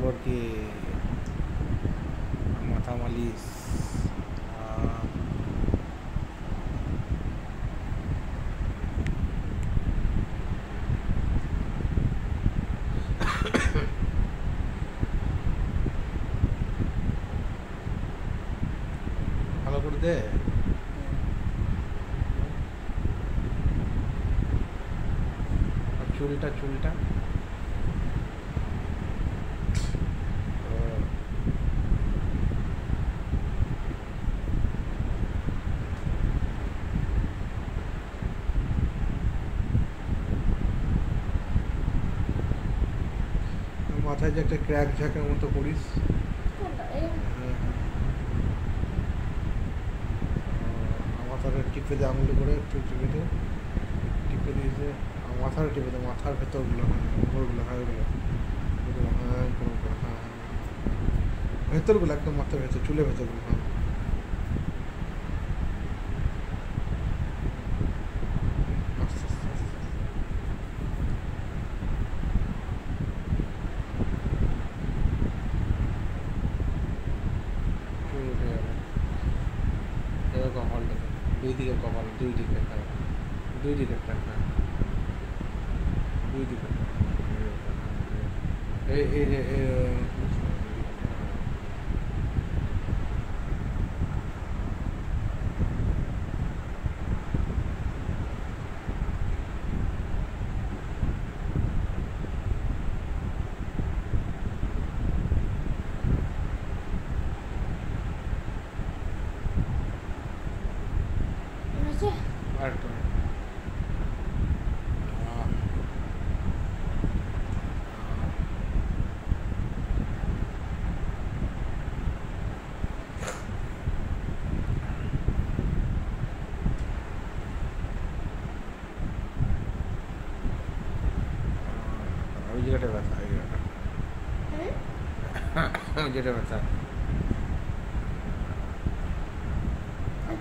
তারপর কি মাথা মালিশ, ভালো করে দে। আর চুলটা চুলটা মাথায় যে একটা ক্র্যাক ঝাঁকের মতো করিস, মাথাটা টিপে দে, আঙুলে করে একটু টিপে দে, টিপে দিয়েছে মাথাটা টিপে দে, মাথার ভেতরগুলো, হ্যাঁ উপরগুলো, হ্যাঁ ওগুলো, ওগুলো, হ্যাঁ ওগুলো, হ্যাঁ ভেতরগুলো একদম মাথার ভেতর, চুলের ভেতরগুলো, হ্যাঁ আস্তে আস্তে আস্তে চুল উঠে যাবে। এবার কপালটা দে, দুই দিকে কপাল, দুই দিকে, হ্যাঁ দুই দিকে, হ্যাঁ দুই দিকে, এই এই এই আরেকটা ওই জায়গাটা ব্যথা, ওই জায়গাটা, ওই জায়গাটা ব্যথা।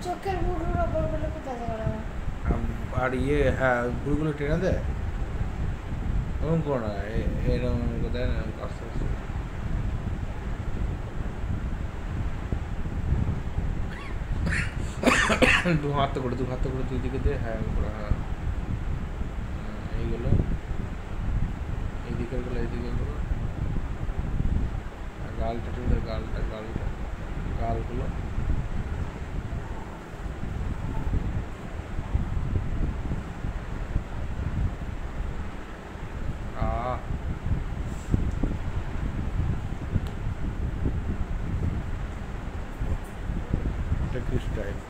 চোখের বুড়োর ওপরগুলো কোথায় যাবে? আর ইয়ে, হ্যাঁ ভুলগুলো টেনে দেয়, ওরকম করো না, এরকম দেয় না, আস্তে আস্তে দু হাত করে, দু হাত করে দুই দিকে দে, হ্যাঁ করে, হ্যাঁ এইগুলো, এইদিকের গুলো এইদিকে গুলো, গালটা টেনে দে, গালটা গালটা গালগুলো, এটা কি স্টাইল?